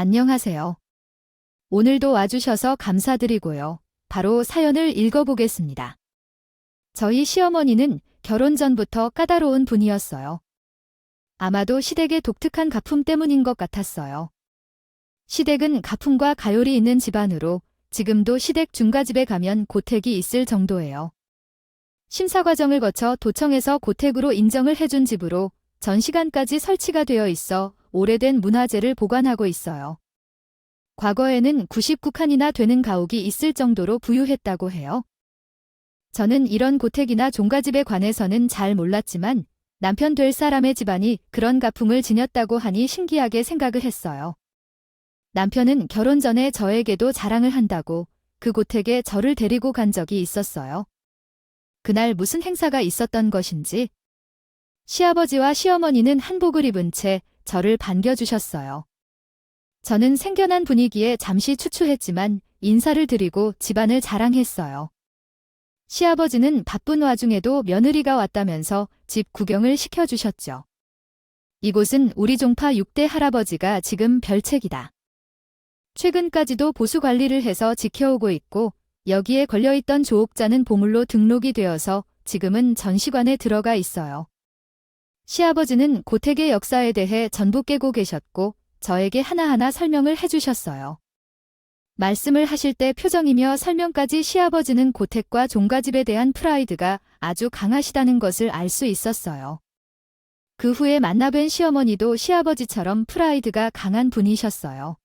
안녕하세요. 오늘도 와주셔서 감사드리고요. 바로 사연을 읽어보겠습니다. 저희 시어머니는 결혼 전부터 까다로운 분이었어요. 아마도 시댁의 독특한 가품 때문인 것 같았어요. 시댁은 가품과 가열이 있는 집안으로 지금도 시댁 중가집에 가면 고택이 있을 정도예요. 심사 과정을 거쳐 도청에서 고택으로 인정을 해준 집으로 전시관까지 설치가 되어 있어 오래된 문화재를 보관하고 있어요. 과거에는 99칸이나 되는 가옥이 있을 정도로 부유했다고 해요. 저는 이런 고택이나 종가집에 관해서는 잘 몰랐지만 남편 될 사람의 집안이 그런 가풍을 지녔다고 하니 신기하게 생각을 했어요. 남편은 결혼 전에 저에게도 자랑을 한다고 그 고택에 저를 데리고 간 적이 있었어요. 그날 무슨 행사가 있었던 것인지 시아버지와 시어머니는 한복을 입은 채 저를 반겨주셨어요. 저는 생견한 분위기에 잠시 추추했지만 인사를 드리고 집안을 자랑했어요. 시아버지는 바쁜 와중에도 며느리가 왔다면서 집 구경을 시켜주셨죠. 이곳은 우리 종파 6대 할아버지가 지금 별책이다. 최근까지도 보수 관리를 해서 지켜오고 있고 여기에 걸려있던 조옥자는 보물로 등록이 되어서 지금은 전시관에 들어가 있어요. 시아버지는 고택의 역사에 대해 전부 깨고 계셨고 저에게 하나하나 설명을 해주셨어요. 말씀을 하실 때 표정이며 설명까지 시아버지는 고택과 종가집에 대한 프라이드가 아주 강하시다는 것을 알 수 있었어요. 그 후에 만나뵌 시어머니도 시아버지처럼 프라이드가 강한 분이셨어요.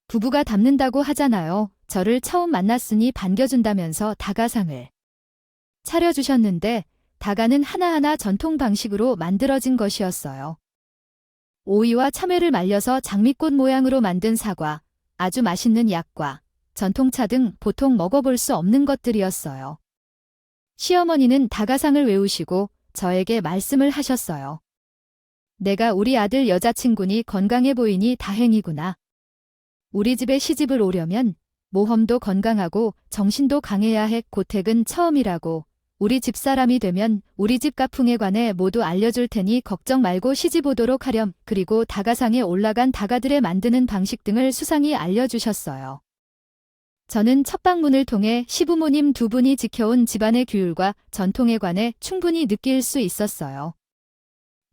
부부가 닮는다고 하잖아요. 저를 처음 만났으니 반겨준다면서 다가상을 차려주셨는데 다가는 하나하나 전통 방식으로 만들어진 것이었어요. 오이와 참외를 말려서 장미꽃 모양으로 만든 사과, 아주 맛있는 약과 전통차 등 보통 먹어볼 수 없는 것들이었어요. 시어머니는 다가상을 외우시고 저에게 말씀을 하셨어요. 내가 우리 아들 여자친구니 건강해 보이니 다행이구나. 우리 집에 시집을 오려면 모험도 건강하고 정신도 강해야 해. 고택은 처음이라고. 우리 집사람이 되면 우리 집 가풍에 관해 모두 알려줄 테니 걱정 말고 시집 오도록 하렴. 그리고 다가상에 올라간 다가들의 만드는 방식 등을 수상히 알려주셨어요. 저는 첫 방문을 통해 시부모님 두 분이 지켜온 집안의 규율과 전통에 관해 충분히 느낄 수 있었어요.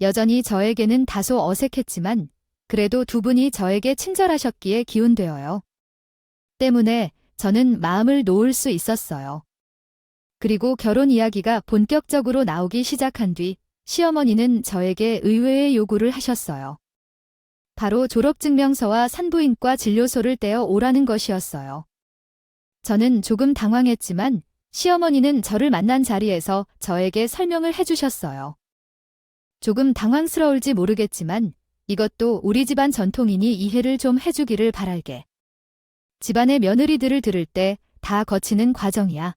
여전히 저에게는 다소 어색했지만 그래도 두 분이 저에게 친절하셨기에 기운되어요. 때문에 저는 마음을 놓을 수 있었어요. 그리고 결혼 이야기가 본격적으로 나오기 시작한 뒤 시어머니는 저에게 의외의 요구를 하셨어요. 바로 졸업증명서와 산부인과 진료소를 떼어 오라는 것이었어요. 저는 조금 당황했지만 시어머니는 저를 만난 자리에서 저에게 설명을 해주셨어요. 조금 당황스러울지 모르겠지만 이것도 우리 집안 전통이니 이해를 좀 해주기를 바랄게. 집안의 며느리들을 들을 때 다 거치는 과정이야.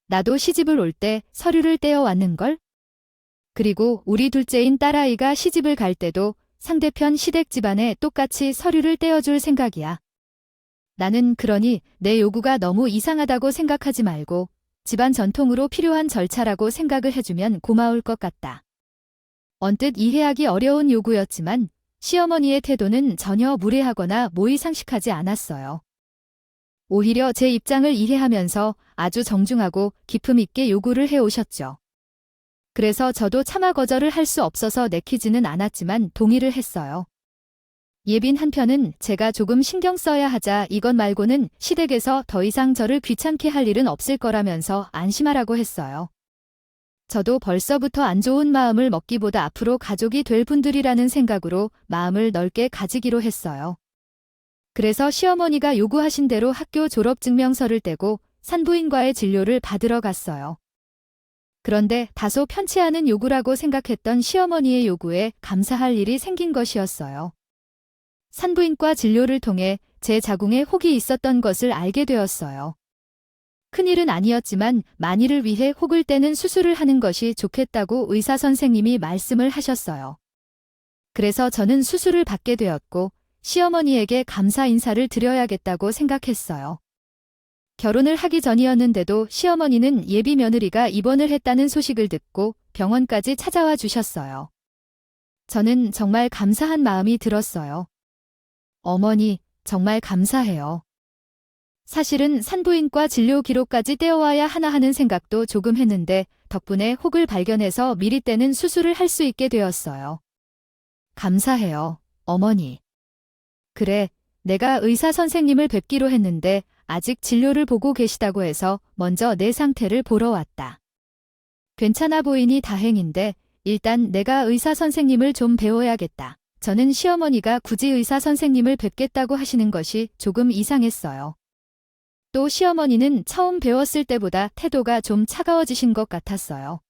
나도 시집을 올 때 서류를 떼어 왔는걸? 그리고 우리 둘째인 딸아이가 시집을 갈 때도 상대편 시댁 집안에 똑같이 서류를 떼어줄 생각이야. 나는 그러니 내 요구가 너무 이상하다고 생각하지 말고 집안 전통으로 필요한 절차라고 생각을 해주면 고마울 것 같다. 언뜻 이해하기 어려운 요구였지만 시어머니의 태도는 전혀 무례하거나 모의상식하지 않았어요. 오히려 제 입장을 이해하면서 아주 정중하고 기품 있게 요구를 해오셨죠. 그래서 저도 차마 거절을 할 수 없어서 내키지는 않았지만 동의를 했어요. 예빈 한편은 제가 조금 신경 써야 하자 이것 말고는 시댁에서 더 이상 저를 귀찮게 할 일은 없을 거라면서 안심하라고 했어요. 저도 벌써부터 안 좋은 마음을 먹기보다 앞으로 가족이 될 분들이라는 생각으로 마음을 넓게 가지기로 했어요. 그래서 시어머니가 요구하신 대로 학교 졸업증명서를 떼고 산부인과의 진료를 받으러 갔어요. 그런데 다소 편치 않은 요구라고 생각했던 시어머니의 요구에 감사할 일이 생긴 것이었어요. 산부인과 진료를 통해 제 자궁에 혹이 있었던 것을 알게 되었어요. 큰일은 아니었지만 만일을 위해 혹을 떼는 수술을 하는 것이 좋겠다고 의사 선생님이 말씀을 하셨어요. 그래서 저는 수술을 받게 되었고 시어머니에게 감사 인사를 드려야겠다고 생각했어요. 결혼을 하기 전이었는데도 시어머니는 예비 며느리가 입원을 했다는 소식을 듣고 병원까지 찾아와 주셨어요. 저는 정말 감사한 마음이 들었어요. 어머니, 정말 감사해요. 사실은 산부인과 진료 기록까지 떼어와야 하나 하는 생각도 조금 했는데 덕분에 혹을 발견해서 미리 때는 수술을 할 수 있게 되었어요. 감사해요, 어머니. 그래, 내가 의사 선생님을 뵙기로 했는데 아직 진료를 보고 계시다고 해서 먼저 내 상태를 보러 왔다. 괜찮아 보이니 다행인데 일단 내가 의사 선생님을 좀 배워야겠다. 저는 시어머니가 굳이 의사 선생님을 뵙겠다고 하시는 것이 조금 이상했어요. 또 시어머니는 처음 배웠을 때보다 태도가 좀 차가워지신 것 같았어요.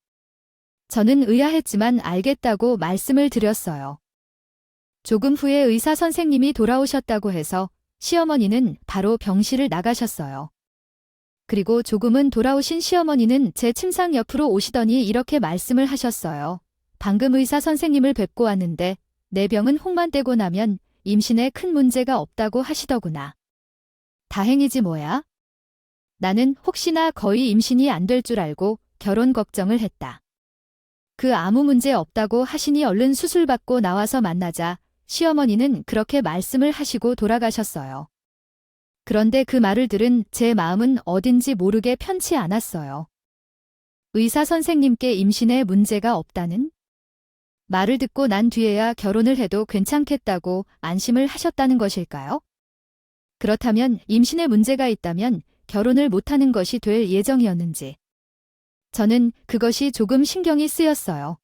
저는 의아했지만 알겠다고 말씀을 드렸어요. 조금 후에 의사 선생님이 돌아오셨다고 해서 시어머니는 바로 병실을 나가셨어요. 그리고 조금은 돌아오신 시어머니는 제 침상 옆으로 오시더니 이렇게 말씀을 하셨어요. 방금 의사 선생님을 뵙고 왔는데 내 병은 혹만 떼고 나면 임신에 큰 문제가 없다고 하시더구나. 다행이지 뭐야? 나는 혹시나 거의 임신이 안 될 줄 알고 결혼 걱정을 했다. 그 아무 문제 없다고 하시니 얼른 수술받고 나와서 만나자 시어머니는 그렇게 말씀을 하시고 돌아가셨어요. 그런데 그 말을 들은 제 마음은 어딘지 모르게 편치 않았어요. 의사 선생님께 임신에 문제가 없다는? 말을 듣고 난 뒤에야 결혼을 해도 괜찮겠다고 안심을 하셨다는 것일까요? 그렇다면 임신에 문제가 있다면 결혼을 못하는 것이 될 예정이었는지. 저는 그것이 조금 신경이 쓰였어요.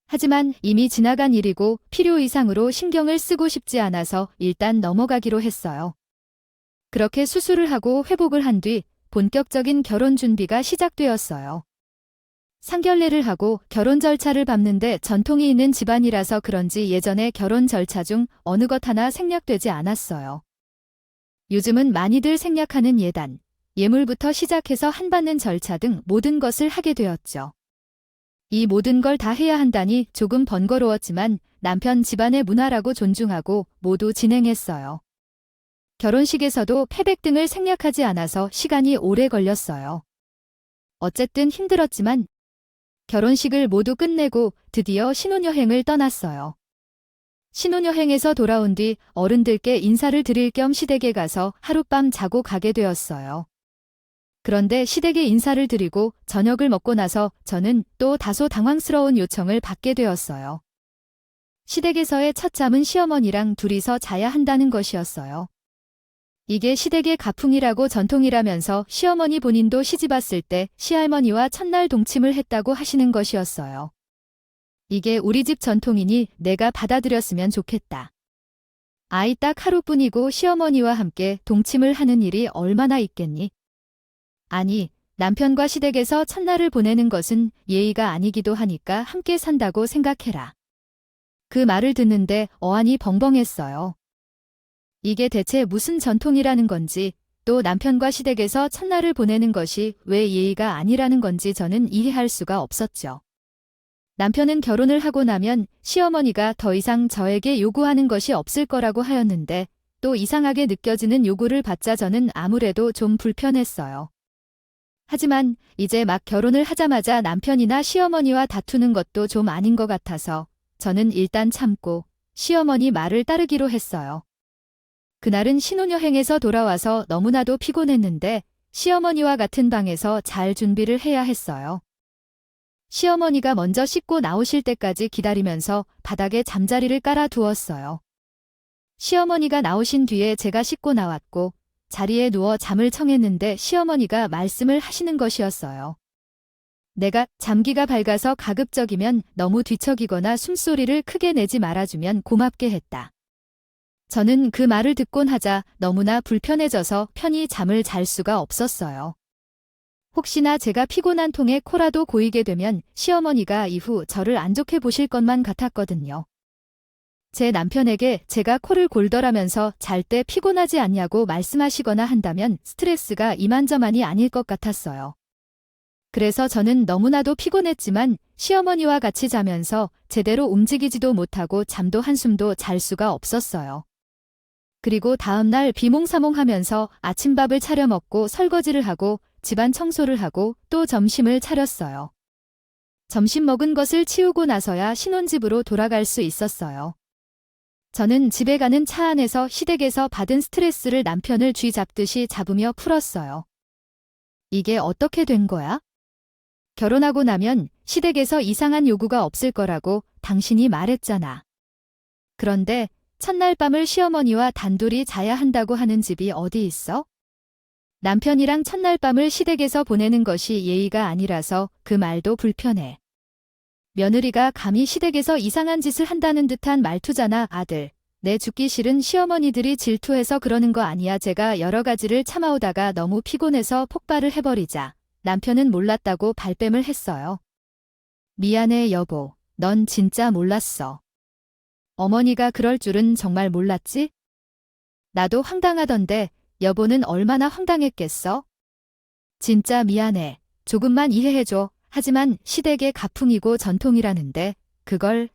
하지만 이미 지나간 일이고 필요 이상으로 신경을 쓰고 싶지 않아서 일단 넘어가기로 했어요. 그렇게 수술을 하고 회복을 한 뒤 본격적인 결혼 준비가 시작되었어요. 상견례를 하고 결혼 절차를 밟는데 전통이 있는 집안이라서 그런지 예전에 결혼 절차 중 어느 것 하나 생략되지 않았어요. 요즘은 많이들 생략하는 예단, 예물부터 시작해서 한받는 절차 등 모든 것을 하게 되었죠. 이 모든 걸 다 해야 한다니 조금 번거로웠지만 남편 집안의 문화라고 존중하고 모두 진행했어요. 결혼식에서도 패백 등을 생략하지 않아서 시간이 오래 걸렸어요. 어쨌든 힘들었지만 결혼식을 모두 끝내고 드디어 신혼여행을 떠났어요. 신혼여행에서 돌아온 뒤 어른들께 인사를 드릴 겸 시댁에 가서 하룻밤 자고 가게 되었어요. 그런데 시댁에 인사를 드리고 저녁을 먹고 나서 저는 또 다소 당황스러운 요청을 받게 되었어요. 시댁에서의 첫 잠은 시어머니랑 둘이서 자야 한다는 것이었어요. 이게 시댁의 가풍이라고 전통이라면서 시어머니 본인도 시집 왔을 때 시할머니와 첫날 동침을 했다고 하시는 것이었어요. 이게 우리 집 전통이니 내가 받아들였으면 좋겠다. 아이 딱 하루뿐이고 시어머니와 함께 동침을 하는 일이 얼마나 있겠니? 아니, 남편과 시댁에서 첫날을 보내는 것은 예의가 아니기도 하니까 함께 산다고 생각해라. 그 말을 듣는데 어안이 벙벙했어요. 이게 대체 무슨 전통이라는 건지, 또 남편과 시댁에서 첫날을 보내는 것이 왜 예의가 아니라는 건지 저는 이해할 수가 없었죠. 남편은 결혼을 하고 나면 시어머니가 더 이상 저에게 요구하는 것이 없을 거라고 하였는데 또 이상하게 느껴지는 요구를 받자 저는 아무래도 좀 불편했어요. 하지만 이제 막 결혼을 하자마자 남편이나 시어머니와 다투는 것도 좀 아닌 것 같아서 저는 일단 참고 시어머니 말을 따르기로 했어요. 그날은 신혼여행에서 돌아와서 너무나도 피곤했는데 시어머니와 같은 방에서 잘 준비를 해야 했어요. 시어머니가 먼저 씻고 나오실 때까지 기다리면서 바닥에 잠자리를 깔아 두었어요. 시어머니가 나오신 뒤에 제가 씻고 나왔고 자리에 누워 잠을 청했는데 시어머니가 말씀을 하시는 것이었어요. 내가 잠기가 밝아서 가급적이면 너무 뒤척이거나 숨소리를 크게 내지 말아주면 고맙게 했다. 저는 그 말을 듣곤 하자 너무나 불편해져서 편히 잠을 잘 수가 없었어요. 혹시나 제가 피곤한 통에 코라도 고이게 되면 시어머니가 이후 저를 안 좋게 보실 것만 같았거든요. 제 남편에게 제가 코를 골더라면서 잘 때 피곤하지 않냐고 말씀하시거나 한다면 스트레스가 이만저만이 아닐 것 같았어요. 그래서 저는 너무나도 피곤했지만 시어머니와 같이 자면서 제대로 움직이지도 못하고 잠도 한숨도 잘 수가 없었어요. 그리고 다음날 비몽사몽하면서 아침밥을 차려 먹고 설거지를 하고 집안 청소를 하고 또 점심을 차렸어요. 점심 먹은 것을 치우고 나서야 신혼집으로 돌아갈 수 있었어요. 저는 집에 가는 차 안에서 시댁에서 받은 스트레스를 남편을 쥐잡듯이 잡으며 풀었어요. 이게 어떻게 된 거야? 결혼하고 나면 시댁에서 이상한 요구가 없을 거라고 당신이 말했잖아. 그런데 첫날 밤을 시어머니와 단둘이 자야 한다고 하는 집이 어디 있어? 남편이랑 첫날 밤을 시댁에서 보내는 것이 예의가 아니라서 그 말도 불편해. 며느리가 감히 시댁에서 이상한 짓을 한다는 듯한 말투잖아, 아들. 내 죽기 싫은 시어머니들이 질투해서 그러는 거 아니야. 제가 여러 가지를 참아오다가 너무 피곤해서 폭발을 해버리자 남편은 몰랐다고 발뺌을 했어요. 미안해, 여보. 넌 진짜 몰랐어. 어머니가 그럴 줄은 정말 몰랐지? 나도 황당하던데 여보는 얼마나 황당했겠어? 진짜 미안해. 조금만 이해해줘. 하지만 시댁의 가풍이고 전통이라는데 그걸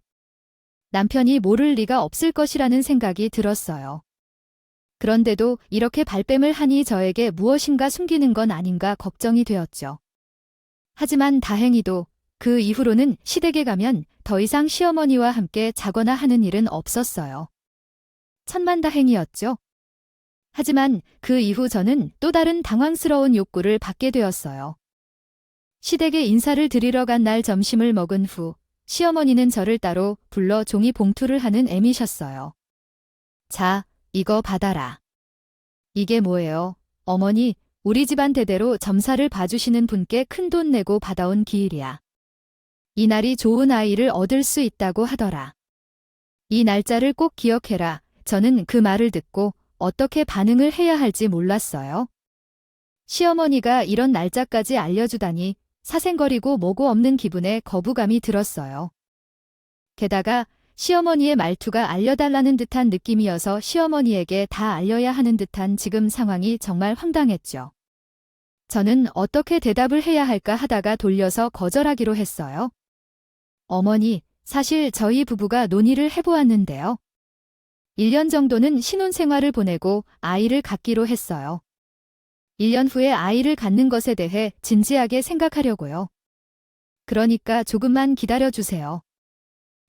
남편이 모를 리가 없을 것이라는 생각이 들었어요. 그런데도 이렇게 발뺌을 하니 저에게 무엇인가 숨기는 건 아닌가 걱정이 되었죠. 하지만 다행히도 그 이후로는 시댁에 가면 더 이상 시어머니와 함께 자거나 하는 일은 없었어요. 천만다행이었죠. 하지만 그 이후 저는 또 다른 당황스러운 욕구를 받게 되었어요. 시댁에 인사를 드리러 간 날 점심을 먹은 후 시어머니는 저를 따로 불러 종이 봉투를 하는 애미셨어요. 자, 이거 받아라. 이게 뭐예요? 어머니, 우리 집안 대대로 점사를 봐주시는 분께 큰돈 내고 받아온 기일이야. 이 날이 좋은 아이를 얻을 수 있다고 하더라. 이 날짜를 꼭 기억해라. 저는 그 말을 듣고 어떻게 반응을 해야 할지 몰랐어요. 시어머니가 이런 날짜까지 알려주다니 사생거리고 뭐고 없는 기분에 거부감이 들었어요. 게다가 시어머니의 말투가 알려달라는 듯한 느낌이어서 시어머니에게 다 알려야 하는 듯한 지금 상황이 정말 황당했죠. 저는 어떻게 대답을 해야 할까 하다가 돌려서 거절하기로 했어요. 어머니, 사실 저희 부부가 논의를 해보았는데요. 1년 정도는 신혼생활을 보내고 아이를 갖기로 했어요. 1년 후에 아이를 갖는 것에 대해 진지하게 생각하려고요. 그러니까 조금만 기다려주세요.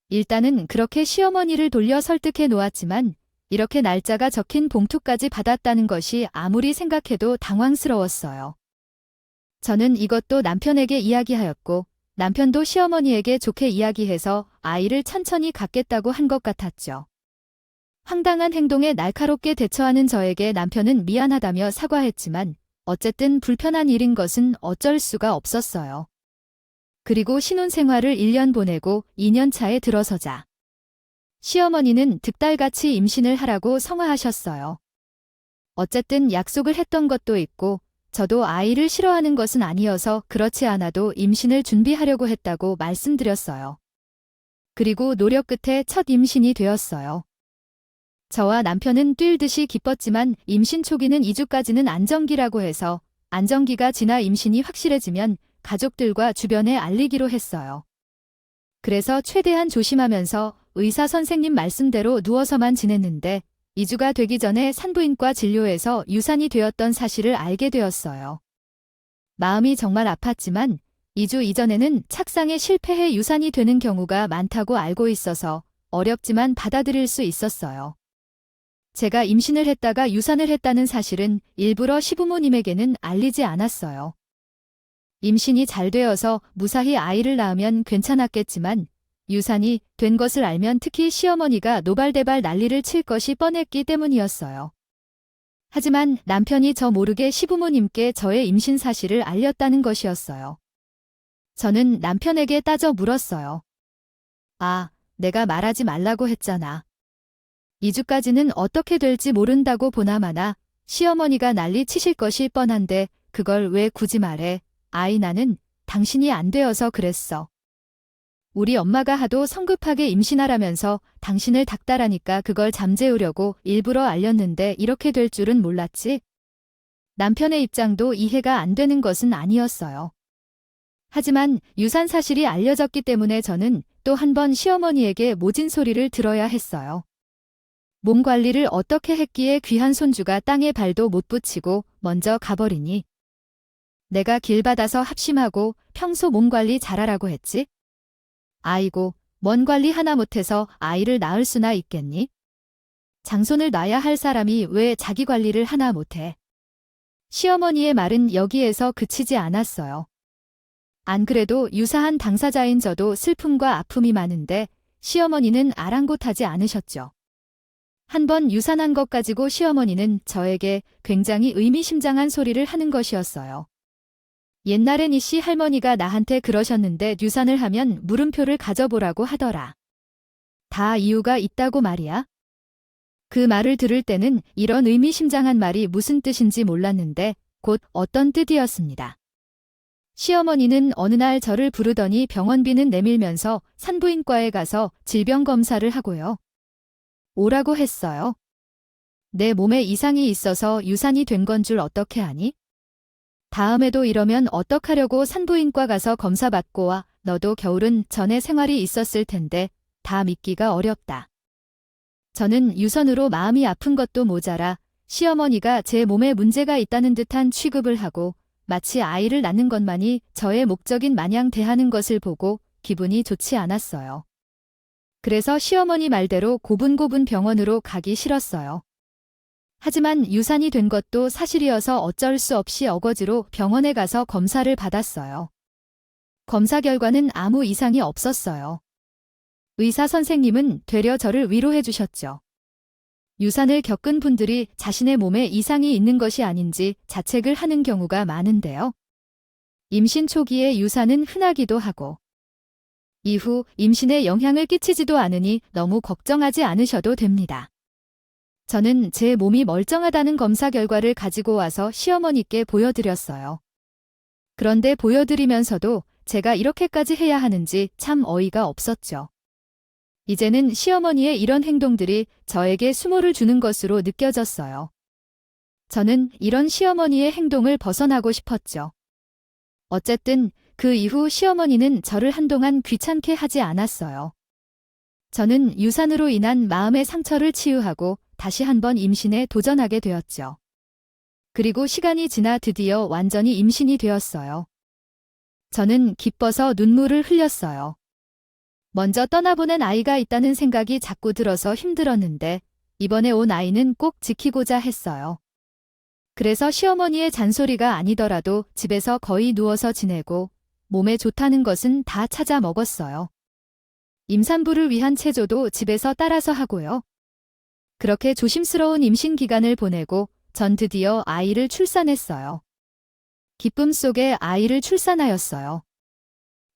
일단은 그렇게 시어머니를 돌려 설득해 놓았지만 이렇게 날짜가 적힌 봉투까지 받았다는 것이 아무리 생각해도 당황스러웠어요. 저는 이것도 남편에게 이야기하였고 남편도 시어머니에게 좋게 이야기해서 아이를 천천히 갖겠다고 한 것 같았죠. 황당한 행동에 날카롭게 대처하는 저에게 남편은 미안하다며 사과했지만 어쨌든 불편한 일인 것은 어쩔 수가 없었어요. 그리고 신혼생활을 1년 보내고 2년 차에 들어서자 시어머니는 득달같이 임신을 하라고 성화하셨어요. 어쨌든 약속을 했던 것도 있고 저도 아이를 싫어하는 것은 아니어서 그렇지 않아도 임신을 준비하려고 했다고 말씀드렸어요. 그리고 노력 끝에 첫 임신이 되었어요. 저와 남편은 뛸 듯이 기뻤지만 임신 초기는 2주까지는 안정기라고 해서 안정기가 지나 임신이 확실해지면 가족들과 주변에 알리기로 했어요. 그래서 최대한 조심하면서 의사 선생님 말씀대로 누워서만 지냈는데 2주가 되기 전에 산부인과 진료에서 유산이 되었던 사실을 알게 되었어요. 마음이 정말 아팠지만 2주 이전에는 착상에 실패해 유산이 되는 경우가 많다고 알고 있어서 어렵지만 받아들일 수 있었어요. 제가 임신을 했다가 유산을 했다는 사실은 일부러 시부모님에게는 알리지 않았어요. 임신이 잘 되어서 무사히 아이를 낳으면 괜찮았겠지만 유산이 된 것을 알면 특히 시어머니가 노발대발 난리를 칠 것이 뻔했기 때문이었어요. 하지만 남편이 저 모르게 시부모님께 저의 임신 사실을 알렸다는 것이었어요. 저는 남편에게 따져 물었어요. 아, 내가 말하지 말라고 했잖아. 2주까지는 어떻게 될지 모른다고 보나마나 시어머니가 난리 치실 것이 뻔한데 그걸 왜 굳이 말해? 아이 나는 당신이 안 되어서 그랬어. 우리 엄마가 하도 성급하게 임신하라면서 당신을 닥달하니까 그걸 잠재우려고 일부러 알렸는데 이렇게 될 줄은 몰랐지. 남편의 입장도 이해가 안 되는 것은 아니었어요. 하지만 유산 사실이 알려졌기 때문에 저는 또 한 번 시어머니에게 모진 소리를 들어야 했어요. 몸 관리를 어떻게 했기에 귀한 손주가 땅에 발도 못 붙이고 먼저 가버리니. 내가 길 받아서 합심하고 평소 몸 관리 잘하라고 했지? 아이고, 뭔 관리 하나 못해서 아이를 낳을 수나 있겠니? 장손을 놔야 할 사람이 왜 자기 관리를 하나 못해? 시어머니의 말은 여기에서 그치지 않았어요. 안 그래도 유사한 당사자인 저도 슬픔과 아픔이 많은데 시어머니는 아랑곳하지 않으셨죠. 한 번 유산한 것 가지고 시어머니는 저에게 굉장히 의미심장한 소리를 하는 것이었어요. 옛날엔 이씨 할머니가 나한테 그러셨는데 유산을 하면 물음표를 가져보라고 하더라. 다 이유가 있다고 말이야. 그 말을 들을 때는 이런 의미심장한 말이 무슨 뜻인지 몰랐는데 곧 어떤 뜻이었습니다. 시어머니는 어느 날 저를 부르더니 병원비는 내밀면서 산부인과에 가서 질병 검사를 하고요. 오라고 했어요. 내 몸에 이상이 있어서 유산이 된 건 줄 어떻게 아니? 다음에도 이러면 어떡하려고 산부인과 가서 검사받고 와. 너도 겨울은 전에 생활이 있었을 텐데 다 믿기가 어렵다. 저는 유선으로 마음이 아픈 것도 모자라 시어머니가 제 몸에 문제가 있다는 듯한 취급을 하고 마치 아이를 낳는 것만이 저의 목적인 마냥 대하는 것을 보고 기분이 좋지 않았어요. 그래서 시어머니 말대로 고분고분 병원으로 가기 싫었어요. 하지만 유산이 된 것도 사실이어서 어쩔 수 없이 어거지로 병원에 가서 검사를 받았어요. 검사 결과는 아무 이상이 없었어요. 의사 선생님은 되려 저를 위로해 주셨죠. 유산을 겪은 분들이 자신의 몸에 이상이 있는 것이 아닌지 자책을 하는 경우가 많은데요. 임신 초기에 유산은 흔하기도 하고 이후 임신에 영향을 끼치지도 않으니 너무 걱정하지 않으셔도 됩니다. 저는 제 몸이 멀쩡하다는 검사 결과를 가지고 와서 시어머니께 보여드렸어요. 그런데 보여드리면서도 제가 이렇게까지 해야 하는지 참 어이가 없었죠. 이제는 시어머니의 이런 행동들이 저에게 수모를 주는 것으로 느껴졌어요. 저는 이런 시어머니의 행동을 벗어나고 싶었죠. 어쨌든 그 이후 시어머니는 저를 한동안 귀찮게 하지 않았어요. 저는 유산으로 인한 마음의 상처를 치유하고 다시 한번 임신에 도전하게 되었죠. 그리고 시간이 지나 드디어 완전히 임신이 되었어요. 저는 기뻐서 눈물을 흘렸어요. 먼저 떠나보낸 아이가 있다는 생각이 자꾸 들어서 힘들었는데 이번에 온 아이는 꼭 지키고자 했어요. 그래서 시어머니의 잔소리가 아니더라도 집에서 거의 누워서 지내고 몸에 좋다는 것은 다 찾아 먹었어요. 임산부를 위한 체조도 집에서 따라서 하고요. 그렇게 조심스러운 임신 기간을 보내고 전 드디어 아이를 출산했어요. 기쁨 속에 아이를 출산하였어요.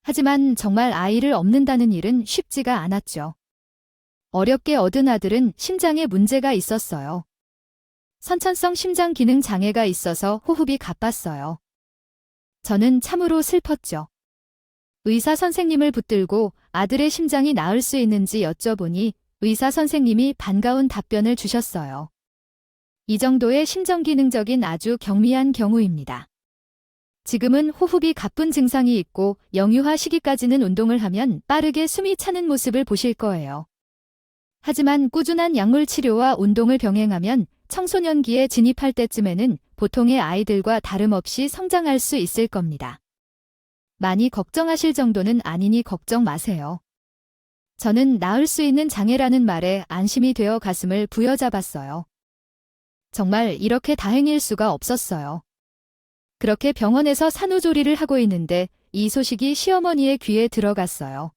하지만 정말 아이를 얻는다는 일은 쉽지가 않았죠. 어렵게 얻은 아들은 심장에 문제가 있었어요. 선천성 심장 기능 장애가 있어서 호흡이 가빴어요. 저는 참으로 슬펐죠. 의사 선생님을 붙들고 아들의 심장이 나을 수 있는지 여쭤보니 의사 선생님이 반가운 답변을 주셨어요. 이 정도의 심정기능적인 아주 경미한 경우입니다. 지금은 호흡이 가쁜 증상이 있고 영유아 시기까지는 운동을 하면 빠르게 숨이 차는 모습을 보실 거예요. 하지만 꾸준한 약물 치료와 운동을 병행하면 청소년기에 진입할 때쯤에는 보통의 아이들과 다름없이 성장할 수 있을 겁니다. 많이 걱정하실 정도는 아니니 걱정 마세요. 저는 나을 수 있는 장애라는 말에 안심이 되어 가슴을 부여잡았어요. 정말 이렇게 다행일 수가 없었어요. 그렇게 병원에서 산후조리를 하고 있는데 이 소식이 시어머니의 귀에 들어갔어요.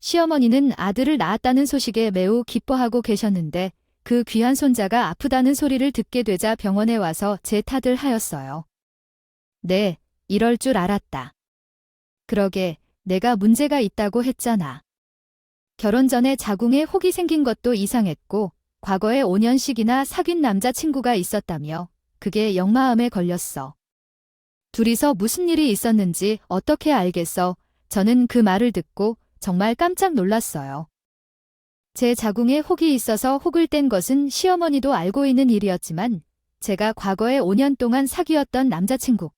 시어머니는 아들을 낳았다는 소식에 매우 기뻐하고 계셨는데 그 귀한 손자가 아프다는 소리를 듣게 되자 병원에 와서 제 탓을 하였어요. 네, 이럴 줄 알았다. 그러게, 내가 문제가 있다고 했잖아. 결혼 전에 자궁에 혹이 생긴 것도 이상했고 과거에 5년씩이나 사귄 남자친구가 있었다며 그게 역마음에 걸렸어. 둘이서 무슨 일이 있었는지 어떻게 알겠어? 저는 그 말을 듣고 정말 깜짝 놀랐어요. 제 자궁에 혹이 있어서 혹을 뗀 것은 시어머니도 알고 있는 일이었지만 제가 과거에 5년 동안 사귀었던 남자친구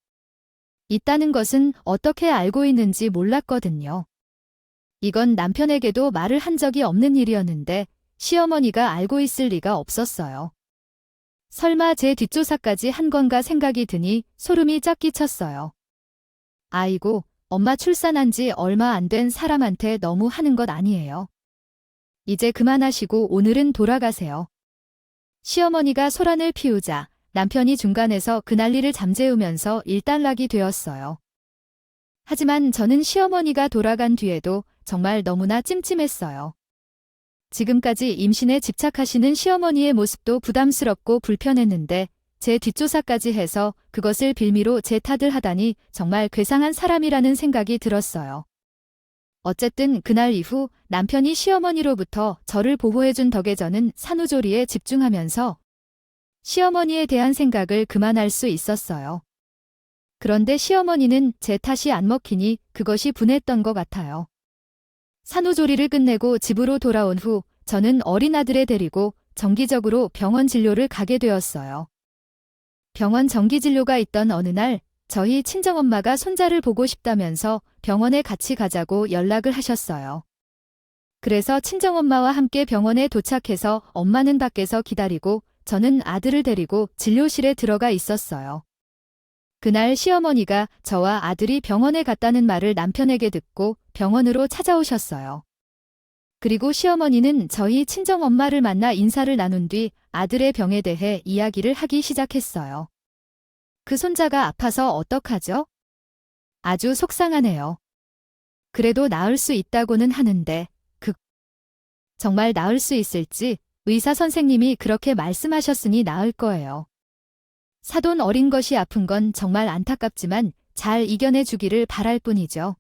있다는 것은 어떻게 알고 있는지 몰랐거든요. 이건 남편에게도 말을 한 적이 없는 일이었는데 시어머니가 알고 있을 리가 없었어요. 설마 제 뒷조사까지 한 건가 생각이 드니 소름이 쫙 끼쳤어요. 아이고, 엄마 출산한 지 얼마 안 된 사람한테 너무 하는 것 아니에요. 이제 그만하시고 오늘은 돌아가세요. 시어머니가 소란을 피우자 남편이 중간에서 그 난리를 잠재우면서 일단락이 되었어요. 하지만 저는 시어머니가 돌아간 뒤에도 정말 너무나 찜찜했어요. 지금까지 임신에 집착하시는 시어머니의 모습도 부담스럽고 불편했는데 제 뒷조사까지 해서 그것을 빌미로 제 탓을 하다니 정말 괴상한 사람이라는 생각이 들었어요. 어쨌든 그날 이후 남편이 시어머니로부터 저를 보호해준 덕에 저는 산후조리에 집중하면서 시어머니에 대한 생각을 그만할 수 있었어요. 그런데 시어머니는 제 탓이 안 먹히니 그것이 분했던 것 같아요. 산후조리를 끝내고 집으로 돌아온 후 저는 어린 아들을 데리고 정기적으로 병원 진료를 가게 되었어요. 병원 정기진료가 있던 어느 날 저희 친정엄마가 손자를 보고 싶다면서 병원에 같이 가자고 연락을 하셨어요. 그래서 친정엄마와 함께 병원에 도착해서 엄마는 밖에서 기다리고 저는 아들을 데리고 진료실에 들어가 있었어요. 그날 시어머니가 저와 아들이 병원에 갔다는 말을 남편에게 듣고 병원으로 찾아오셨어요. 그리고 시어머니는 저희 친정엄마를 만나 인사를 나눈 뒤 아들의 병에 대해 이야기를 하기 시작했어요. 그 손자가 아파서 어떡하죠? 아주 속상하네요. 그래도 나을 수 있다고는 하는데, 정말 나을 수 있을지 의사 선생님이 그렇게 말씀하셨으니 나을 거예요. 사돈 어린 것이 아픈 건 정말 안타깝지만 잘 이겨내 주기를 바랄 뿐이죠.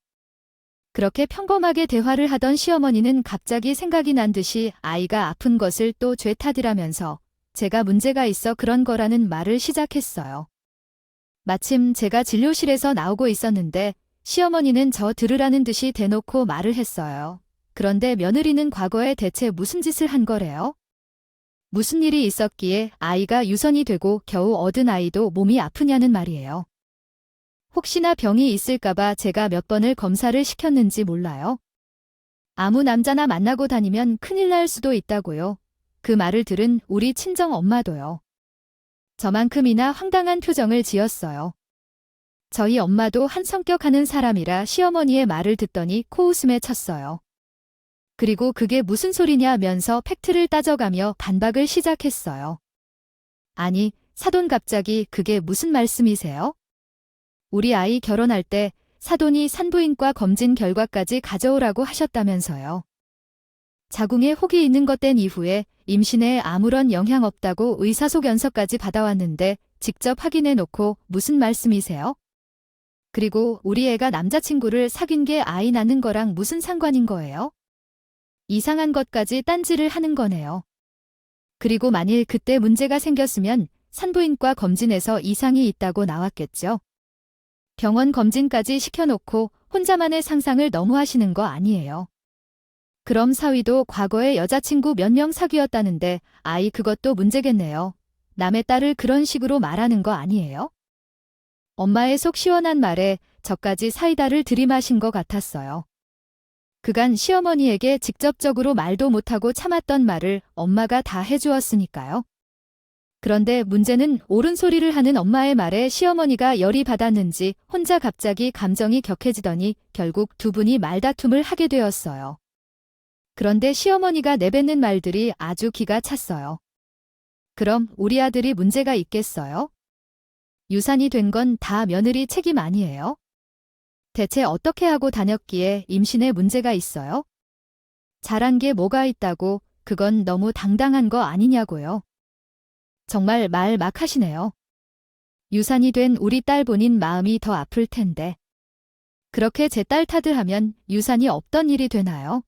그렇게 평범하게 대화를 하던 시어머니는 갑자기 생각이 난 듯이 아이가 아픈 것을 또 제 탓이라면서 제가 문제가 있어 그런 거라는 말을 시작했어요. 마침 제가 진료실에서 나오고 있었는데 시어머니는 저 들으라는 듯이 대놓고 말을 했어요. 그런데 며느리는 과거에 대체 무슨 짓을 한 거래요? 무슨 일이 있었기에 아이가 유선이 되고 겨우 얻은 아이도 몸이 아프냐는 말이에요. 혹시나 병이 있을까봐 제가 몇 번을 검사를 시켰는지 몰라요. 아무 남자나 만나고 다니면 큰일 날 수도 있다고요. 그 말을 들은 우리 친정 엄마도요. 저만큼이나 황당한 표정을 지었어요. 저희 엄마도 한 성격하는 사람이라 시어머니의 말을 듣더니 코웃음에 쳤어요. 그리고 그게 무슨 소리냐면서 팩트를 따져가며 반박을 시작했어요. 아니, 사돈 갑자기 그게 무슨 말씀이세요? 우리 아이 결혼할 때 사돈이 산부인과 검진 결과까지 가져오라고 하셨다면서요. 자궁에 혹이 있는 것 된 이후에 임신에 아무런 영향 없다고 의사소견서까지 받아왔는데 직접 확인해 놓고 무슨 말씀이세요? 그리고 우리 애가 남자친구를 사귄 게 아이 낳는 거랑 무슨 상관인 거예요? 이상한 것까지 딴지를 하는 거네요. 그리고 만일 그때 문제가 생겼으면 산부인과 검진에서 이상이 있다고 나왔겠죠. 병원 검진까지 시켜놓고 혼자만의 상상을 너무 하시는 거 아니에요. 그럼 사위도 과거에 여자친구 몇 명 사귀었다는데 아이 그것도 문제겠네요. 남의 딸을 그런 식으로 말하는 거 아니에요? 엄마의 속 시원한 말에 저까지 사이다를 들이마신 것 같았어요. 그간 시어머니에게 직접적으로 말도 못하고 참았던 말을 엄마가 다 해주었으니까요. 그런데 문제는 옳은 소리를 하는 엄마의 말에 시어머니가 열이 받았는지 혼자 갑자기 감정이 격해지더니 결국 두 분이 말다툼을 하게 되었어요. 그런데 시어머니가 내뱉는 말들이 아주 기가 찼어요. 그럼 우리 아들이 문제가 있겠어요? 유산이 된 건 다 며느리 책임 아니에요? 대체 어떻게 하고 다녔기에 임신에 문제가 있어요? 잘한 게 뭐가 있다고 그건 너무 당당한 거 아니냐고요. 정말 말 막 하시네요. 유산이 된 우리 딸 본인 마음이 더 아플 텐데. 그렇게 제 딸 탓을 하면 유산이 없던 일이 되나요?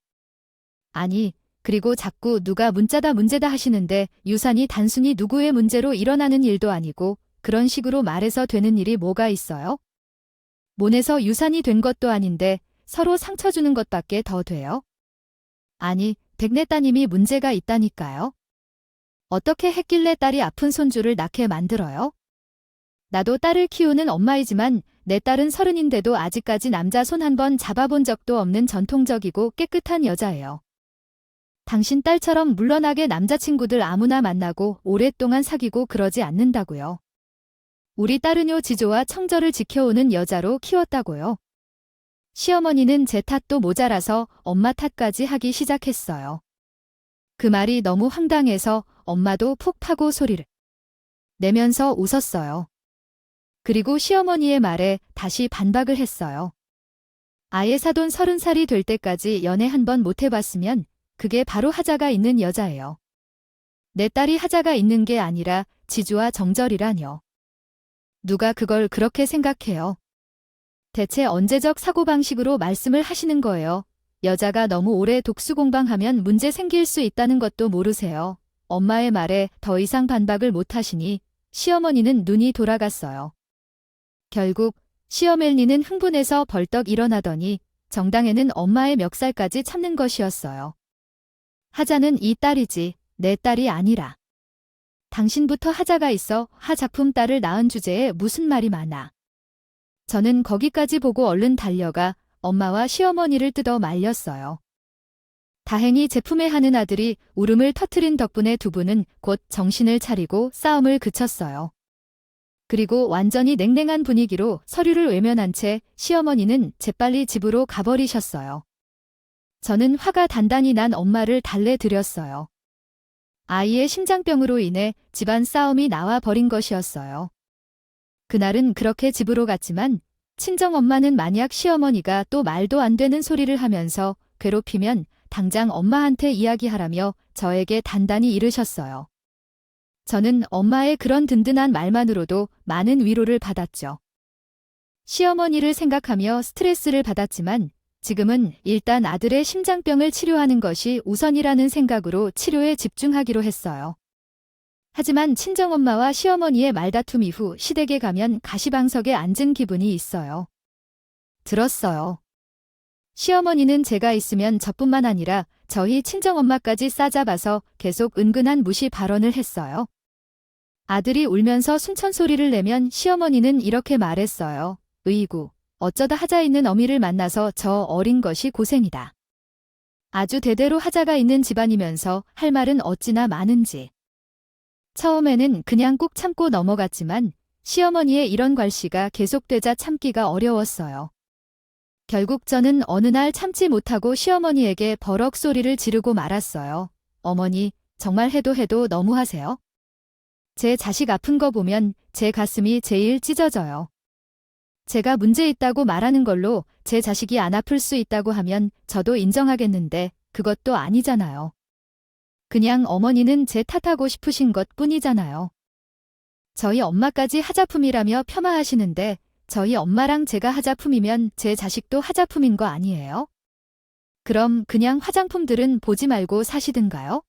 아니, 그리고 자꾸 누가 문자다 문제다 하시는데 유산이 단순히 누구의 문제로 일어나는 일도 아니고 그런 식으로 말해서 되는 일이 뭐가 있어요? 몸에서 유산이 된 것도 아닌데 서로 상처 주는 것밖에 더 돼요? 아니, 백내 따님이 문제가 있다니까요. 어떻게 했길래 딸이 아픈 손주를 낳게 만들어요? 나도 딸을 키우는 엄마이지만 내 딸은 30인데도 아직까지 남자 손 한 번 잡아본 적도 없는 전통적이고 깨끗한 여자예요. 당신 딸처럼 물러나게 남자친구들 아무나 만나고 오랫동안 사귀고 그러지 않는다고요. 우리 딸은요 지조와 청절을 지켜오는 여자로 키웠다고요. 시어머니는 제 탓도 모자라서 엄마 탓까지 하기 시작했어요. 그 말이 너무 황당해서 엄마도 푹 파고 소리를 내면서 웃었어요. 그리고 시어머니의 말에 다시 반박을 했어요. 아예 사돈 30살이 될 때까지 연애 한 번 못 해봤으면 그게 바로 하자가 있는 여자예요. 내 딸이 하자가 있는 게 아니라 지주와 정절이라뇨. 누가 그걸 그렇게 생각해요? 대체 언제적 사고방식으로 말씀을 하시는 거예요? 여자가 너무 오래 독수공방하면 문제 생길 수 있다는 것도 모르세요. 엄마의 말에 더 이상 반박을 못 하시니 시어머니는 눈이 돌아갔어요. 결국 시어멜니는 흥분해서 벌떡 일어나더니 정당에는 엄마의 멱살까지 참는 것이었어요. 하자는 이 딸이지 내 딸이 아니라. 당신부터 하자가 있어 하 작품 딸을 낳은 주제에 무슨 말이 많아. 저는 거기까지 보고 얼른 달려가 엄마와 시어머니를 뜯어 말렸어요. 다행히 제품에 하는 아들이 울음을 터트린 덕분에 두 분은 곧 정신을 차리고 싸움을 그쳤어요. 그리고 완전히 냉랭한 분위기로 서류를 외면한 채 시어머니는 재빨리 집으로 가버리셨어요. 저는 화가 단단히 난 엄마를 달래드렸어요. 아이의 심장병으로 인해 집안 싸움이 나와 버린 것이었어요. 그날은 그렇게 집으로 갔지만 친정엄마는 만약 시어머니가 또 말도 안 되는 소리를 하면서 괴롭히면 당장 엄마한테 이야기하라며 저에게 단단히 이르셨어요. 저는 엄마의 그런 든든한 말만으로도 많은 위로를 받았죠. 시어머니를 생각하며 스트레스를 받았지만 지금은 일단 아들의 심장병을 치료하는 것이 우선이라는 생각으로 치료에 집중하기로 했어요. 하지만 친정엄마와 시어머니의 말다툼 이후 시댁에 가면 가시방석에 앉은 기분이 있어요. 들었어요. 시어머니는 제가 있으면 저뿐만 아니라 저희 친정엄마까지 싸잡아서 계속 은근한 무시 발언을 했어요. 아들이 울면서 순천소리를 내면 시어머니는 이렇게 말했어요. 으이구, 어쩌다 하자 있는 어미를 만나서 저 어린 것이 고생이다. 아주 대대로 하자가 있는 집안이면서 할 말은 어찌나 많은지. 처음에는 그냥 꾹 참고 넘어갔지만 시어머니의 이런 괄시가 계속되자 참기가 어려웠어요. 결국 저는 어느 날 참지 못하고 시어머니에게 버럭 소리를 지르고 말았어요. 어머니, 정말 해도 너무하세요. 제 자식 아픈 거 보면 제 가슴이 제일 찢어져요. 제가 문제 있다고 말하는 걸로 제 자식이 안 아플 수 있다고 하면 저도 인정하겠는데 그것도 아니잖아요. 그냥 어머니는 제 탓하고 싶으신 것 뿐이잖아요. 저희 엄마까지 하자품이라며 폄하하시는데 저희 엄마랑 제가 하자품이면 제 자식도 하자품인 거 아니에요? 그럼 그냥 화장품들은 보지 말고 사시든가요?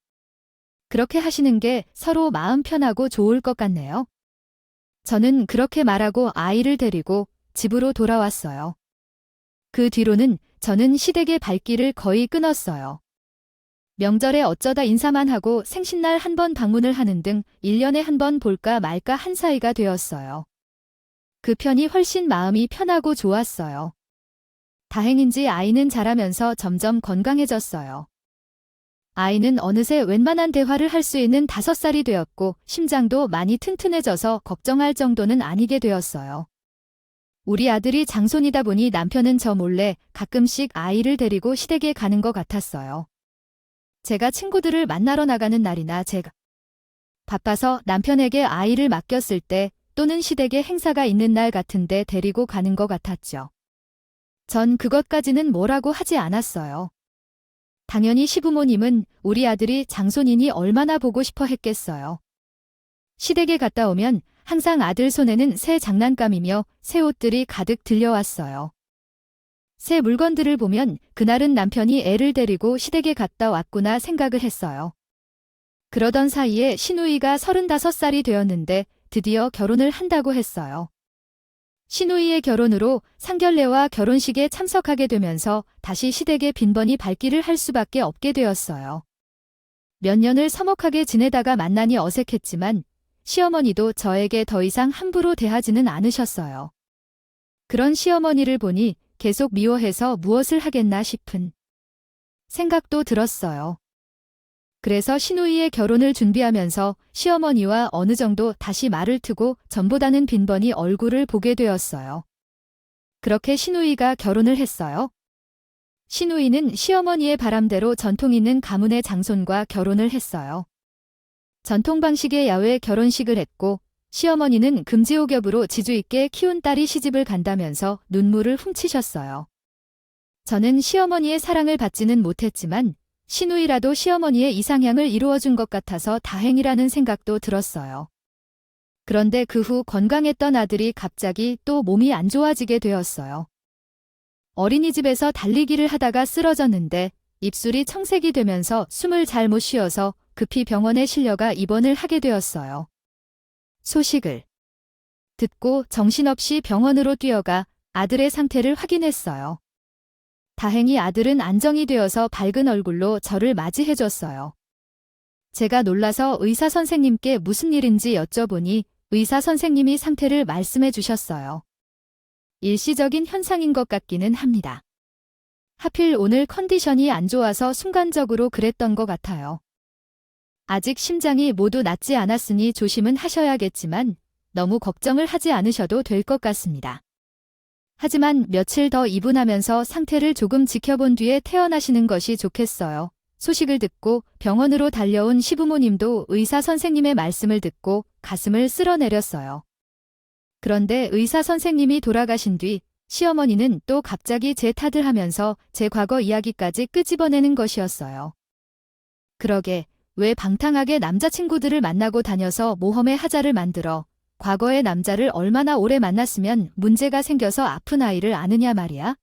그렇게 하시는 게 서로 마음 편하고 좋을 것 같네요. 저는 그렇게 말하고 아이를 데리고 집으로 돌아왔어요. 그 뒤로는 저는 시댁의 발길을 거의 끊었어요. 명절에 어쩌다 인사만 하고 생신날 한 번 방문을 하는 등 1년에 한 번 볼까 말까 한 사이가 되었어요. 그 편이 훨씬 마음이 편하고 좋았어요. 다행인지 아이는 자라면서 점점 건강해졌어요. 아이는 어느새 웬만한 대화를 할 수 있는 5살이 되었고 심장도 많이 튼튼해져서 걱정할 정도는 아니게 되었어요. 우리 아들이 장손이다 보니 남편은 저 몰래 가끔씩 아이를 데리고 시댁에 가는 것 같았어요. 제가 친구들을 만나러 나가는 날이나 제가 바빠서 남편에게 아이를 맡겼을 때 또는 시댁에 행사가 있는 날 같은데 데리고 가는 것 같았죠. 전 그것까지는 뭐라고 하지 않았어요. 당연히 시부모님은 우리 아들이 장손이니 얼마나 보고 싶어 했겠어요. 시댁에 갔다 오면 항상 아들 손에는 새 장난감이며 새 옷들이 가득 들려왔어요. 새 물건들을 보면 그날은 남편이 애를 데리고 시댁에 갔다 왔구나 생각을 했어요. 그러던 사이에 시누이가 35살이 되었는데 드디어 결혼을 한다고 했어요. 시누이의 결혼으로 상견례와 결혼식에 참석하게 되면서 다시 시댁의 빈번히 발길을 할 수밖에 없게 되었어요. 몇 년을 서먹하게 지내다가 만나니 어색했지만 시어머니도 저에게 더 이상 함부로 대하지는 않으셨어요. 그런 시어머니를 보니 계속 미워해서 무엇을 하겠나 싶은 생각도 들었어요. 그래서 시누이의 결혼을 준비하면서 시어머니와 어느 정도 다시 말을 트고 전보다는 빈번히 얼굴을 보게 되었어요. 그렇게 시누이가 결혼을 했어요. 시누이는 시어머니의 바람대로 전통 있는 가문의 장손과 결혼을 했어요. 전통 방식의 야외 결혼식을 했고 시어머니는 금지옥엽으로 지주 있게 키운 딸이 시집을 간다면서 눈물을 훔치셨어요. 저는 시어머니의 사랑을 받지는 못했지만 시누이라도 시어머니의 이상향을 이루어준 것 같아서 다행이라는 생각도 들었어요. 그런데 그 후 건강했던 아들이 갑자기 또 몸이 안 좋아지게 되었어요. 어린이집에서 달리기를 하다가 쓰러졌는데 입술이 청색이 되면서 숨을 잘 못 쉬어서 급히 병원에 실려가 입원을 하게 되었어요. 소식을 듣고 정신없이 병원으로 뛰어가 아들의 상태를 확인했어요. 다행히 아들은 안정이 되어서 밝은 얼굴로 저를 맞이해줬어요. 제가 놀라서 의사 선생님께 무슨 일인지 여쭤보니 의사 선생님이 상태를 말씀해 주셨어요. 일시적인 현상인 것 같기는 합니다. 하필 오늘 컨디션이 안 좋아서 순간적으로 그랬던 것 같아요. 아직 심장이 모두 낫지 않았으니 조심은 하셔야겠지만 너무 걱정을 하지 않으셔도 될 것 같습니다. 하지만 며칠 더 입원하면서 상태를 조금 지켜본 뒤에 퇴원하시는 것이 좋겠어요. 소식을 듣고 병원으로 달려온 시부모님도 의사 선생님의 말씀을 듣고 가슴을 쓸어내렸어요. 그런데 의사 선생님이 돌아가신 뒤 시어머니는 또 갑자기 제 탓을 하면서 제 과거 이야기까지 끄집어내는 것이었어요. 그러게 왜 방탕하게 남자친구들을 만나고 다녀서 모험의 하자를 만들어 과거의 남자를 얼마나 오래 만났으면 문제가 생겨서 아픈 아이를 아느냐 말이야?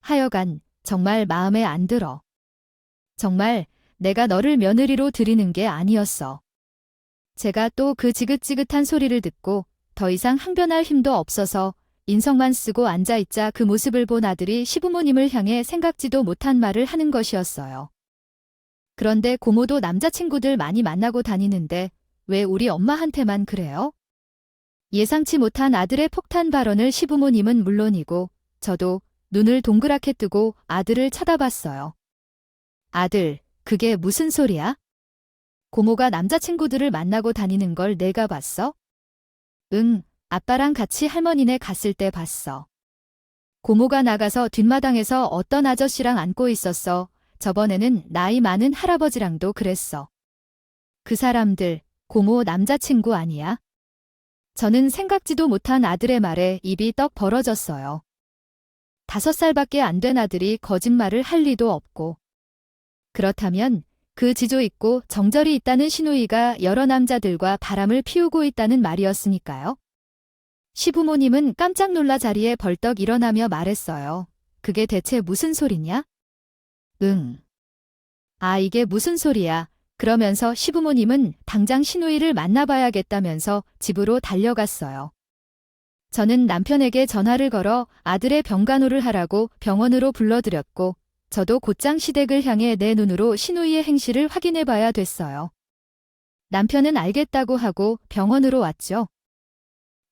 하여간 정말 마음에 안 들어. 정말 내가 너를 며느리로 들이는 게 아니었어. 제가 또 그 지긋지긋한 소리를 듣고 더 이상 항변할 힘도 없어서 인성만 쓰고 앉아있자 그 모습을 본 아들이 시부모님을 향해 생각지도 못한 말을 하는 것이었어요. 그런데 고모도 남자친구들 많이 만나고 다니는데 왜 우리 엄마한테만 그래요? 예상치 못한 아들의 폭탄 발언을 시부모님은 물론이고 저도 눈을 동그랗게 뜨고 아들을 쳐다봤어요. 아들, 그게 무슨 소리야? 고모가 남자친구들을 만나고 다니는 걸 내가 봤어? 응, 아빠랑 같이 할머니네 갔을 때 봤어. 고모가 나가서 뒷마당에서 어떤 아저씨랑 앉고 있었어. 저번에는 나이 많은 할아버지랑도 그랬어. 그 사람들, 고모 남자친구 아니야? 저는 생각지도 못한 아들의 말에 입이 떡 벌어졌어요. 5살밖에 안 된 아들이 거짓말을 할 리도 없고. 그렇다면 그 지조 있고 정절이 있다는 시누이가 여러 남자들과 바람을 피우고 있다는 말이었으니까요. 시부모님은 깜짝 놀라 자리에 벌떡 일어나며 말했어요. 그게 대체 무슨 소리냐? 응. 아, 이게 무슨 소리야. 그러면서 시부모님은 당장 시누이를 만나봐야겠다면서 집으로 달려갔어요. 저는 남편에게 전화를 걸어 아들의 병간호를 하라고 병원으로 불러들였고 저도 곧장 시댁을 향해 내 눈으로 시누이의 행실을 확인해봐야 됐어요. 남편은 알겠다고 하고 병원으로 왔죠.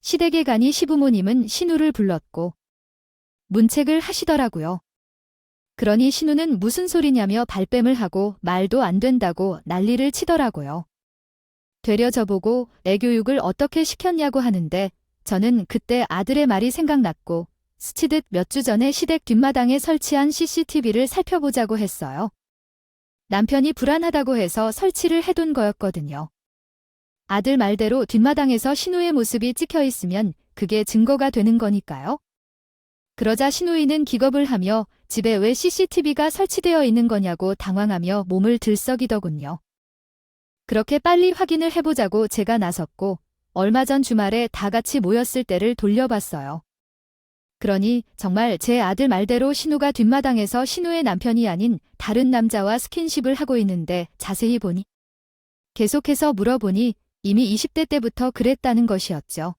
시댁에 가니 시부모님은 신우를 불렀고 문책을 하시더라고요. 그러니 신우는 무슨 소리냐며 발뺌을 하고 말도 안 된다고 난리를 치더라고요. 되려 저보고 애교육을 어떻게 시켰냐고 하는데 저는 그때 아들의 말이 생각났고 스치듯 몇 주 전에 시댁 뒷마당에 설치한 CCTV를 살펴보자고 했어요. 남편이 불안하다고 해서 설치를 해둔 거였거든요. 아들 말대로 뒷마당에서 신우의 모습이 찍혀 있으면 그게 증거가 되는 거니까요. 그러자 시누이는 기겁을 하며 집에 왜 CCTV가 설치되어 있는 거냐고 당황하며 몸을 들썩이더군요. 그렇게 빨리 확인을 해보자고 제가 나섰고 얼마 전 주말에 다 같이 모였을 때를 돌려봤어요. 그러니 정말 제 아들 말대로 신우가 뒷마당에서 신우의 남편이 아닌 다른 남자와 스킨십을 하고 있는데 자세히 보니 계속해서 물어보니 이미 20대 때부터 그랬다는 것이었죠.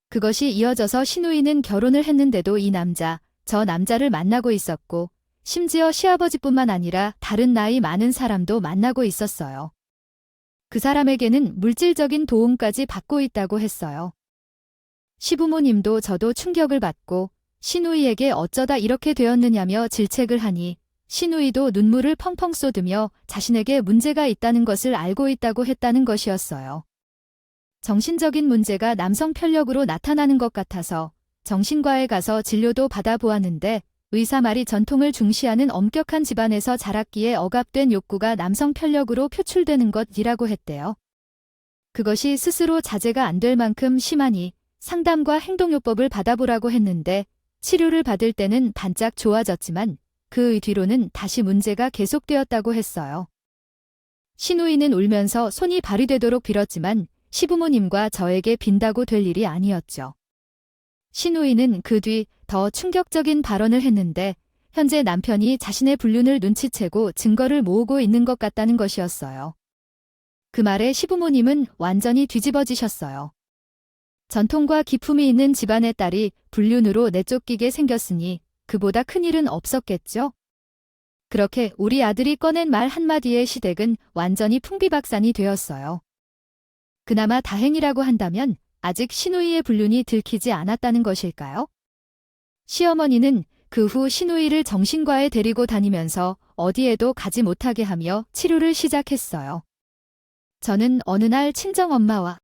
그것이 이어져서 시누이는 결혼을 했는데도 이 남자, 저 남자를 만나고 있었고 심지어 시아버지뿐만 아니라 다른 나이 많은 사람도 만나고 있었어요. 그 사람에게는 물질적인 도움까지 받고 있다고 했어요. 시부모님도 저도 충격을 받고 시누이에게 어쩌다 이렇게 되었느냐며 질책을 하니 시누이도 눈물을 펑펑 쏟으며 자신에게 문제가 있다는 것을 알고 있다고 했다는 것이었어요. 정신적인 문제가 남성 편력으로 나타나는 것 같아서 정신과에 가서 진료도 받아보았는데 의사 말이 전통을 중시하는 엄격한 집안에서 자랐기에 억압된 욕구가 남성 편력으로 표출되는 것이라고 했대요. 그것이 스스로 자제가 안 될 만큼 심하니 상담과 행동요법을 받아보라고 했는데 치료를 받을 때는 반짝 좋아졌지만 그 뒤로는 다시 문제가 계속되었다고 했어요. 신우이는 울면서 손이 발휘되도록 빌었지만 시부모님과 저에게 빈다고 될 일이 아니었죠. 신우이는 그 뒤 더 충격적인 발언을 했는데 현재 남편이 자신의 불륜을 눈치채고 증거를 모으고 있는 것 같다는 것이었어요. 그 말에 시부모님은 완전히 뒤집어지셨어요. 전통과 기품이 있는 집안의 딸이 불륜으로 내쫓기게 생겼으니 그보다 큰일은 없었겠죠? 그렇게 우리 아들이 꺼낸 말 한마디에 시댁은 완전히 풍비박산이 되었어요. 그나마 다행이라고 한다면 아직 신우이의 불륜이 들키지 않았다는 것일까요? 시어머니는 그 후 신우이를 정신과에 데리고 다니면서 어디에도 가지 못하게 하며 치료를 시작했어요. 저는 어느 날 친정엄마와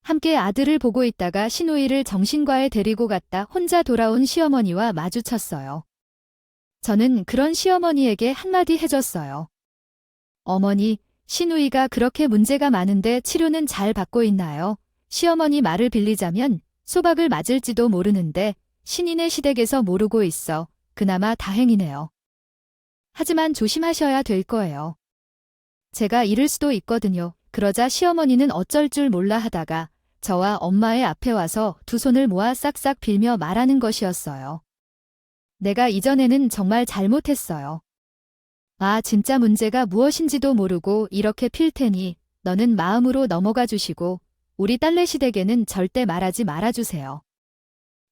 함께 아들을 보고 있다가 신우이를 정신과에 데리고 갔다 혼자 돌아온 시어머니와 마주쳤어요. 저는 그런 시어머니에게 한마디 해줬어요. 어머니, 신우이가 그렇게 문제가 많은데 치료는 잘 받고 있나요? 시어머니 말을 빌리자면 소박을 맞을지도 모르는데 신인의 시댁에서 모르고 있어 그나마 다행이네요. 하지만 조심하셔야 될 거예요. 제가 잃을 수도 있거든요. 그러자 시어머니는 어쩔 줄 몰라 하다가 저와 엄마의 앞에 와서 두 손을 모아 싹싹 빌며 말하는 것이었어요. 내가 이전에는 정말 잘못했어요. 아, 진짜 문제가 무엇인지도 모르고 이렇게 필 테니 너는 마음으로 넘어가 주시고 우리 딸네 시댁에는 절대 말하지 말아주세요.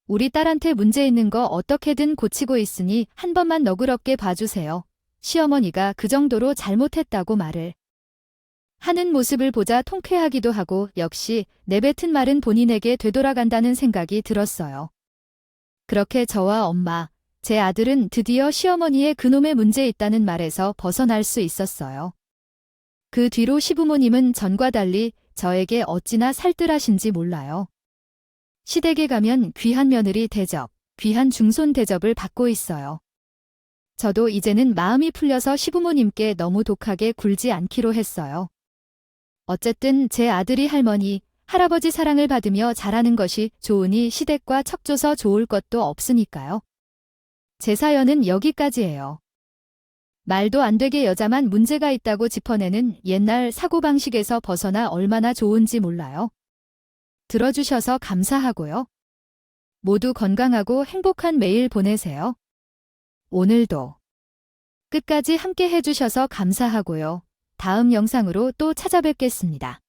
우리 딸한테 문제 있는 거 어떻게든 고치고 있으니 한 번만 너그럽게 봐주세요. 시어머니가 그 정도로 잘못했다고 말을 하는 모습을 보자 통쾌하기도 하고 역시 내뱉은 말은 본인에게 되돌아간다는 생각이 들었어요. 그렇게 저와 엄마, 제 아들은 드디어 시어머니의 그놈의 문제 있다는 말에서 벗어날 수 있었어요. 그 뒤로 시부모님은 전과 달리 저에게 어찌나 살뜰하신지 몰라요. 시댁에 가면 귀한 며느리 대접, 귀한 중손 대접을 받고 있어요. 저도 이제는 마음이 풀려서 시부모님께 너무 독하게 굴지 않기로 했어요. 어쨌든 제 아들이 할머니, 할아버지 사랑을 받으며 자라는 것이 좋으니 시댁과 척줘서 좋을 것도 없으니까요. 제 사연은 여기까지예요. 말도 안 되게 여자만 문제가 있다고 짚어내는 옛날 사고방식에서 벗어나 얼마나 좋은지 몰라요. 들어주셔서 감사하고요. 모두 건강하고 행복한 매일 보내세요. 오늘도 끝까지 함께 해주셔서 감사하고요. 다음 영상으로 또 찾아뵙겠습니다.